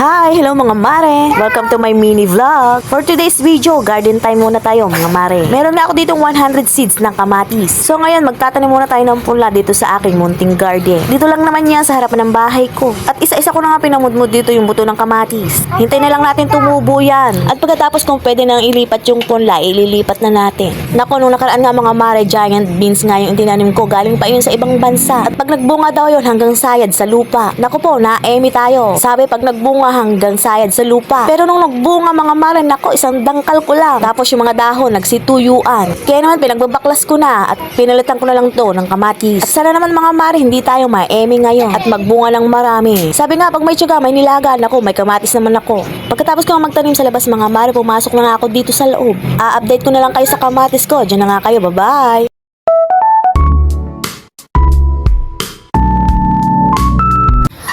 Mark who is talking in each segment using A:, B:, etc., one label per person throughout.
A: Hi! Hello mga mare! Welcome to my mini vlog. For today's video, garden time muna tayo mga mare. Meron na ako ditong 100 seeds ng kamatis. So ngayon, magtatanim muna tayo ng pula dito sa aking munting garden. Dito lang naman yan sa harapan ng bahay ko. At isa-isa ko na nga pinamudmud dito yung buto ng kamatis. Hintay na lang natin tumubo yan. At pagkatapos kung pwede nang ilipat yung punla, ililipat na natin. Naku, nung nakaraan nga mga mare, giant beans nga yung tinanim ko. Galing pa yun sa ibang bansa. At pag nagbunga daw yun hanggang sayad sa lupa. Naku po, na-emi tayo. Sabi pag nagbunga hanggang sayad sa lupa. Pero nung nagbunga mga mare, nako, isang dangkal ko lang. Tapos yung mga dahon, nagsituyuan. Kaya naman pinagbabaklas ko na at pinalitan ko na lang to ng kamatis. At sana naman mga mare, hindi tayo ma-emi ngayon at magbunga ng marami. Sabi nga, pag may tiyaga, may nilaga. Nako, may kamatis naman ako. Pagkatapos ko magtanim sa labas mga mare, pumasok na nga ako dito sa loob. A-update ko na lang kayo sa kamatis ko. Diyan na nga kayo. Bye-bye!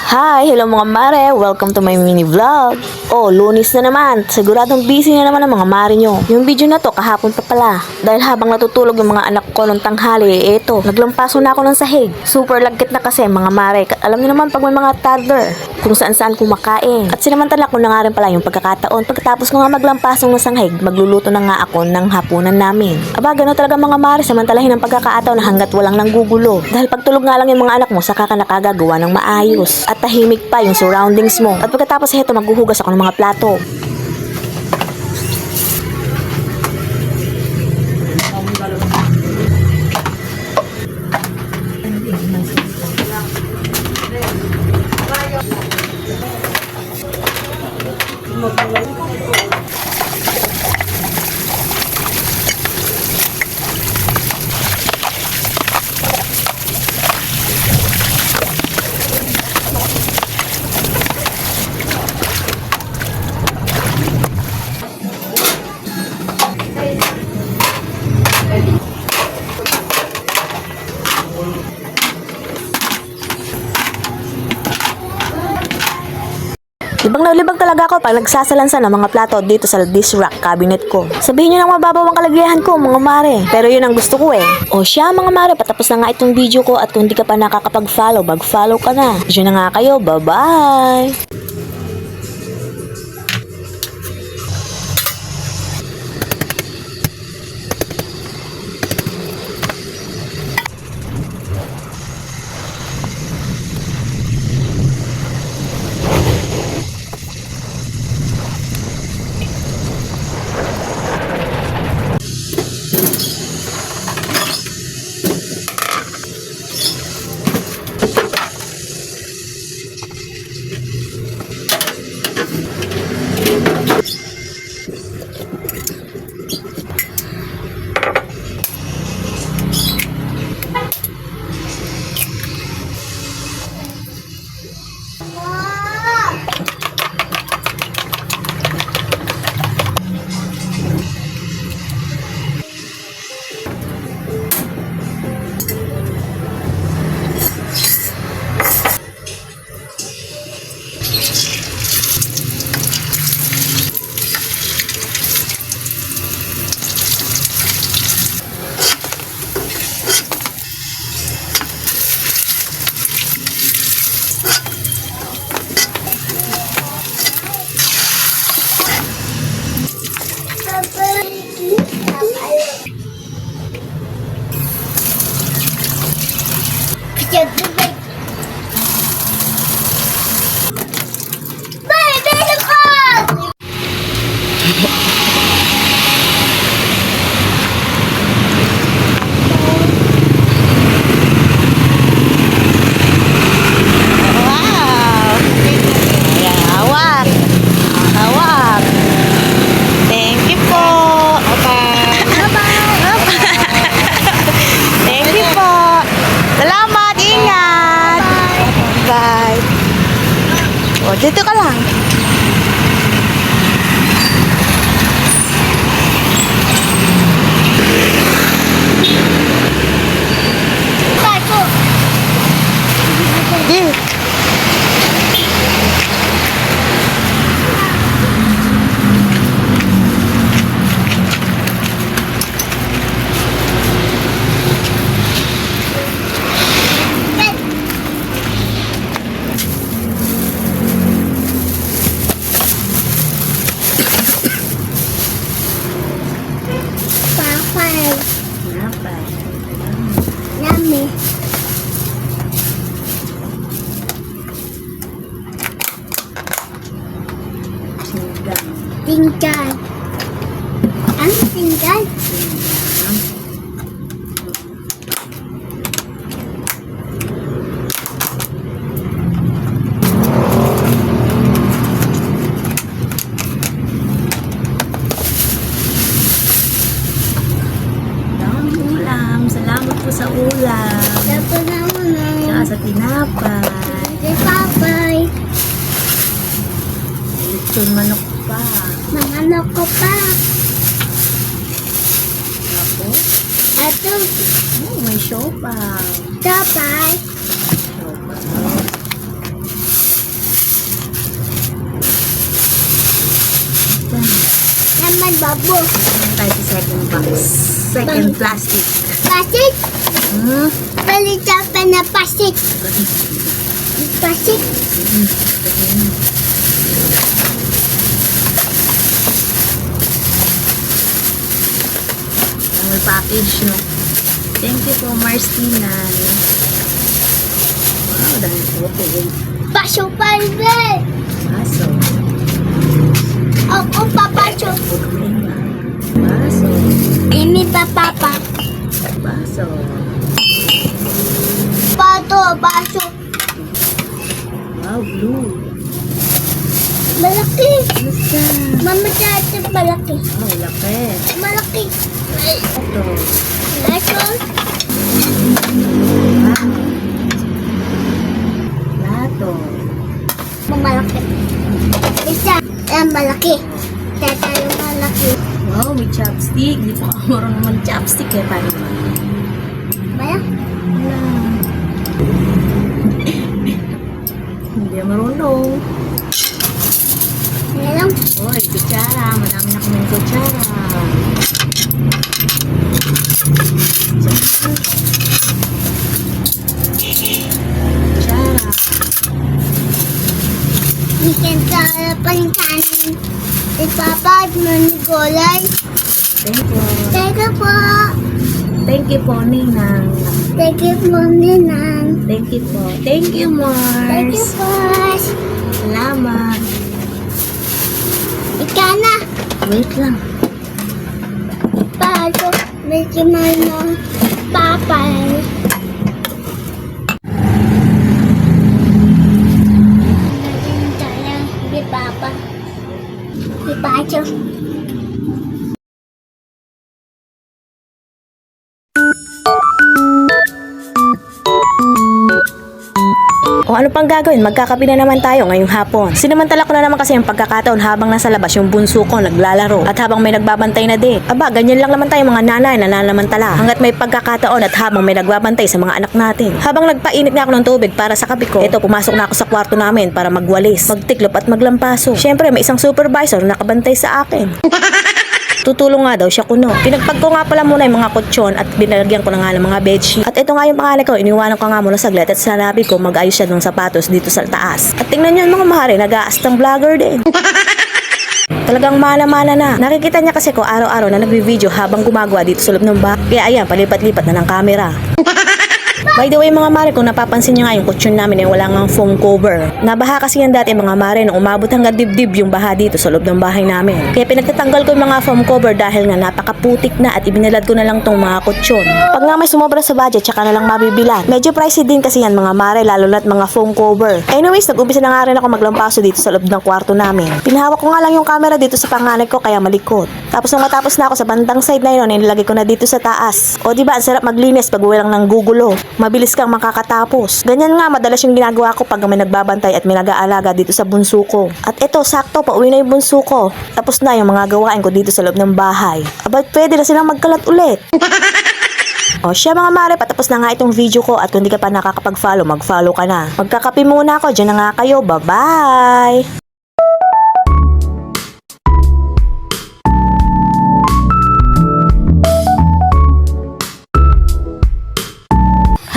A: Hi! Hello mga mare! Welcome to my mini vlog! Oh, Lunes na naman! Siguradong busy na naman ang mga mare nyo. Yung video na to, kahapon pa pala. Dahil habang natutulog yung mga anak ko nung tanghali, eto, naglampaso na ako ng sahig. Super lagkit na kasi mga mare. Alam niyo naman pag may mga toddler, kung saan-saan kumakain. At sinamantala ko na nga rin pala yung pagkakataon. Pagkatapos ko nga maglampasong ng sahig, magluluto na nga ako ng hapunan namin. Aba, gano'n talaga mga mare, samantalahin ang pagkakataon na hanggat walang nanggugulo. Dahil pagtulog nga lang yung mga anak mo, saka ka nakagagawa ng maayos. At tahimik pa yung surroundings mo. At pagkatapos heto, maghuhugas ako ng mga plato. Libang na libang talaga ako pag nagsasalansan ng mga plato dito sa dish rack cabinet ko. Sabihin nyo nang mababaw ang kalagayahan ko mga mare. Pero yun ang gusto ko eh. O siya mga mare, patapos na nga itong video ko at kung di ka pa nakakapag-follow, mag-follow ka na. Diyan na nga kayo, bye-bye! O, dito ka lang. Dito.
B: Tinggal. Ang tinggal.
A: Daming ulam. Salamat po sa ulam.
B: Tapos na muna.
A: Tsaka sa tinapay.
B: Si Papay.
A: Lechon manok pa.
B: Manganok ko pa.
A: Tapos,
B: Ato.
A: may siopaw.
B: Tapay.
A: Siopaw.
B: Naman babo.
A: Ito tayo sa second box. Second plastic.
B: Pasit.
A: Hmm?
B: Palitan pa na pasit. Pasit.
A: Ang package, no? Thank you po, Marstina. Wow, dahil po po.
B: Paso palbe.
A: Baso.
B: Ako papasok.
A: Baso.
B: Ini pa papa.
A: Baso.
B: Pato, baso.
A: Wow, blue.
B: Malaki.
A: Basta.
B: Mama dati malaki.
A: Oh, laki.
B: Malaki.
A: Ito.
B: Laso.
A: Lato.
B: Malaki. Isa. Malaki. Tata yung malaki.
A: Wow, may chopstick. Di pa ako marunong mag-chopstick eh. Paano ba?
B: Malaki.
A: Wala. Hindi marunong.
B: Ano lang?
A: Oy, kutsara. Marami na kaming kutsara. Kutsara.
B: Bikin sa harapan kanin. Ipapad mo ni Golay.
A: Thank you.
B: Teka po.
A: Thank you po, Ninang.
B: Teka po, Ninang.
A: Thank you po. Thank you,
B: Thank you
A: Mars.
B: po.
A: Salamat.
B: Ika na.
A: Wait lang.
B: Pasok. Medyo mo. Papay. Di papa. Di pasok.
A: O ano pang gagawin? Magkakape na naman tayo ngayong hapon. Sinamantala ko na naman kasi ang pagkakataon habang nasa labas yung bunso ko naglalaro at habang may nagbabantay na din. Aba, ganyan lang naman tayo mga nanay na nanamantala hanggat may pagkakataon at habang may nagbabantay sa mga anak natin. Habang nagpainit na ako ng tubig para sa kape ko, eto pumasok na ako sa kwarto namin para magwalis, magtiklop at maglampaso. Syempre may isang supervisor na nakabantay sa akin. Tutulong nga daw siya kuno. Pinagpag ko nga pala muna yung mga kutsyon at binalagyan ko na nga ng mga bedsheet. At ito nga yung pangalan ko, iniwanan ko nga muna saglit at sanabi ko mag-ayos siya ng sapatos dito sa taas. At tingnan nyo mga mahari, nag-aastang vlogger din. Talagang mana-mana na. Nakikita niya kasi ko araw-araw na nagbi-video habang gumagawa dito sa loob ng bahay. Kaya ayan, palipat-lipat na ng camera. By the way mga mare, kung napapansin nyo nga yung kutsyon namin ay wala ngang foam cover. Nabaha kasi yan dati mga mare nung umabot hanggang dibdib yung baha dito sa loob ng bahay namin. Kaya pinagtatanggal ko yung mga foam cover dahil nga napakaputik na at ibinalad ko na lang tong mga kutsyon. Pag nga may sumobra sa budget, tsaka na lang mabibilan. Medyo pricey din kasi yan mga mare, lalo na't mga foam cover. Anyways, nag-umpisa na nga rin ako maglampaso dito sa loob ng kwarto namin. Pinahawak ko nga lang yung camera dito sa panganay ko kaya malikot. Tapos nung matapos na ako sa bandang side na yun, inilagay ko na dito sa taas. O diba, ang sarap maglinis pag walang nang gugulo. Mabilis kang makakatapos. Ganyan nga madalas yung ginagawa ko pag may nagbabantay at may nag-aalaga dito sa bunso ko. At eto, sakto, pauwi na yung bunso ko. Tapos na yung mga gawain ko dito sa loob ng bahay. Aba, pwede na silang magkalat ulit. O siya mga mare, patapos na nga itong video ko at kung di ka pa nakakapag-follow, mag-follow ka na. Magkakape muna ako, dyan na nga kayo. Bye-bye!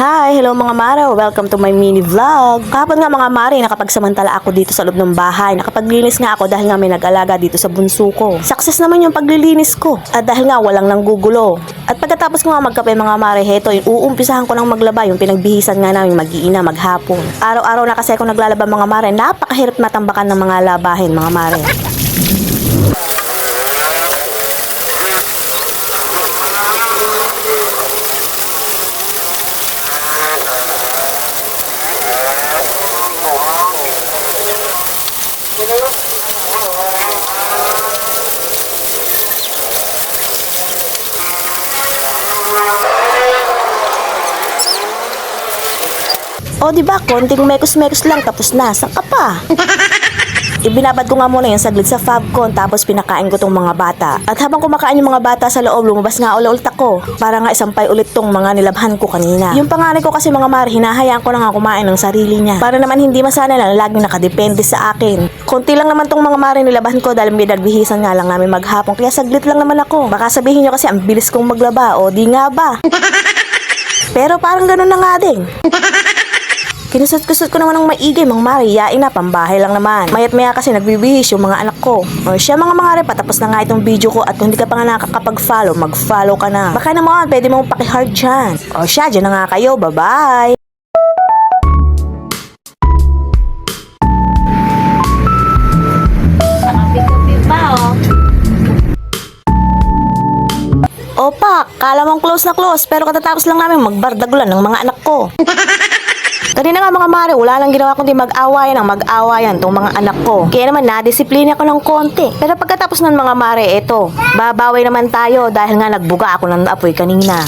A: Hi! Hello mga mare! Welcome to my mini vlog! Kahapon nga mga mare, nakapagsamantala ako dito sa loob ng bahay. Nakapaglinis nga ako dahil nga may nag-alaga dito sa bunso ko. Success naman yung paglilinis ko. At dahil nga walang nanggugulo. At pagkatapos ko nga magkape mga mare, heto yung uumpisahan ko ng maglaba yung pinagbihisan nga namin mag-iina maghapon. Araw-araw na kasi ako naglalaba mga mare, napakahirap matambakan ng mga labahin mga mare. O diba, konting mekos-mekos lang tapos na. Saan ka pa? Ibinabad ko nga muna yung saglit sa Fabcon tapos pinakain ko tong mga bata. At habang kumakain yung mga bata sa loob, lumabas nga ulit ako. Para nga isampay ulit tong mga nilabhan ko kanina. Yung panganay ko kasi mga mare, hinahayaan ko na nga kumain ng sarili niya. Para naman hindi masanay na laging nakadepende sa akin. Konti lang naman tong mga mare nilabhan ko dahil binagbihisan nga lang namin maghapon. Kaya saglit lang naman ako. Baka sabihin nyo kasi ang bilis kong maglaba. O di nga ba? Pero parang ganun na nga din. Kinusot-kusot ko naman ng maigay, mga mare, yain na, pambahay lang naman. Mayat maya kasi nagbibihis yung mga anak ko. O siya mga mare, patapos na nga itong video ko at kung hindi ka pa nga nakakapag-follow, mag-follow ka na. Baka naman, pwede mong paki-heart dyan. O siya, dyan na nga kayo, bye-bye! Opa, kala mong close na close pero katatapos lang namin magbardagulan ng mga anak ko. Kanina nga mga mare, wala lang ginawa kundi mag-awayan ang mag-awayan tong mga anak ko. Kaya naman nadisiplina ko ng konti. Pero pagkatapos ng mga mare, eto, babawi naman tayo dahil nga nagbuga ako ng apoy kanina.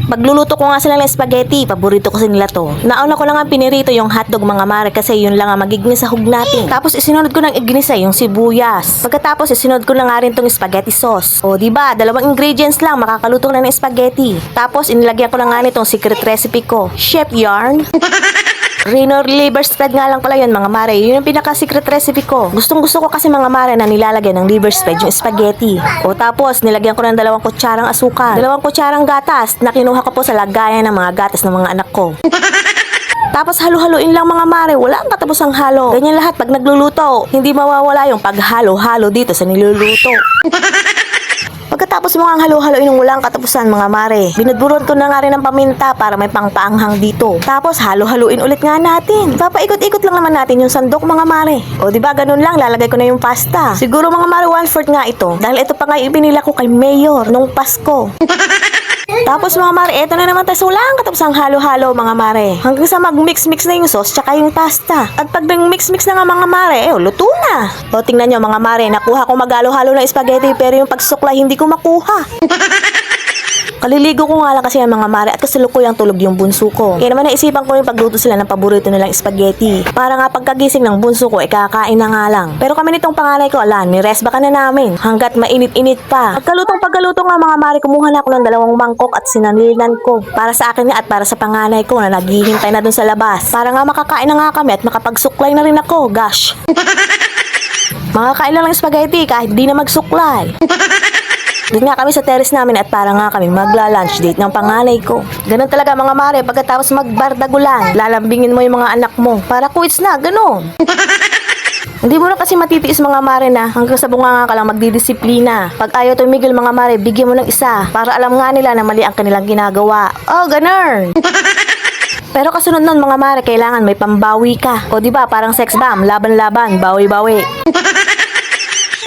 A: Pagluluto ko nga sila ng spaghetti, paborito ko nila to. Nauna ko lang ang pinirito yung hotdog mga mare kasi yun lang ang magiging sahog natin. Tapos isinunod ko ng iginisa yung sibuyas. Pagkatapos isinunod ko na nga rin tong spaghetti sauce. O diba, dalawang ingredients lang makakaluto na ng spaghetti. Tapos inilagyan ko na nga nitong secret recipe ko, Chef Yarn. Reno liver spread nga lang pala yun mga mare. Yun yung pinaka-secret recipe ko. Gustong gusto ko kasi mga mare na nilalagyan ng liver spread yung spaghetti. O tapos nilagyan ko ng 2 kutsarang asukal, 2 kutsarang gatas na kinuha ko po sa lagayan ng mga gatas ng mga anak ko. Tapos halo-haloin lang mga mare, wala ang katapusang halo. Ganyan lahat pag nagluluto. Hindi mawawala yung paghalo-halo dito sa niluluto. Pagkatapos mo ang halo-haloin ng walang katapusan mga mare, binudburon ko na nga rin ng paminta para may pangpaanghang dito. Tapos halo-haloin ulit nga natin. Papaikot-ikot lang naman natin yung sandok mga mare. O diba ganun lang, lalagay ko na yung pasta. Siguro mga mare 1/4 nga ito. Dahil ito pa nga yung ibinila ko kay Mayor nung Pasko. Tapos mga mare, eto na naman tayo sa walang katapusang halo-halo mga mare. Hanggang sa mag-mix-mix na yung sauce tsaka yung pasta. At pag nag-mix-mix na nga mga mare, luto na. O tingnan nyo mga mare, nakuha ko mag-halo-halo ng spaghetti pero yung pagsuklay hindi ko makuha. Kaliligo ko nga lang kasi ang mga mare at kasalukuyang tulog yung bunso ko. Kaya naman naisipan ko rin pagluto sila ng paborito nilang spaghetti. Para nga pagkagising ng bunso ko, kakain na nga lang. Pero kami nitong panganay ko, ni-rest baka na namin. Hanggat mainit-init pa. Pagkalutong nga mga mare, kumuha na ako ng 2 mangkok at sinanlinan ko. Para sa akin nga at para sa panganay ko na naghihintay na dun sa labas. Para nga makakain na nga kami at makapagsuklay na rin ako. Gosh. Makakain lang ng spaghetti kahit di na magsuklay. Doon nga kami sa terrace namin at para nga kami magla-lunch date ng panganay ko. Ganun talaga mga mare, pagkatapos magbardagulan, lalambingin mo yung mga anak mo. Para quits na, ganun. Hindi mo na kasi matitiis mga mare na hanggang sa bunganga ka lang magdidisiplina. Pag ayaw tumigil mga mare, bigyan mo ng isa para alam nga nila na mali ang kanilang ginagawa. Oh, ganun. Pero kasunod nun mga mare, kailangan may pambawi ka. O diba, parang sex bomb, laban-laban, bawi-bawi.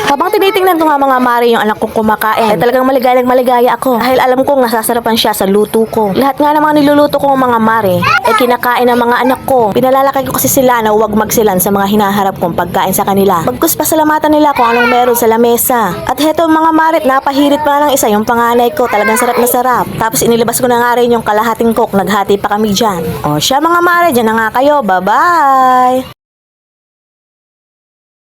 A: Habang tinitingnan ko nga mga mare yung anak kong kumakain, talagang maligayang-maligaya ako dahil alam kong nasasarapan siya sa luto ko. Lahat nga ng mga niluluto ko mga mare, kinakain ng mga anak ko. Pinalalaki ko kasi sila na huwag magsilan sa mga hinaharap kong pagkain sa kanila. Bagkus pasalamatan nila kung anong meron sa lamesa. At heto mga mare, napahirit pa ng isa yung panganay ko, talagang sarap na sarap. Tapos inilabas ko na nga rin yung kalahating coke, naghati pa kami dyan. O siya mga mare, dyan na nga kayo, bye-bye!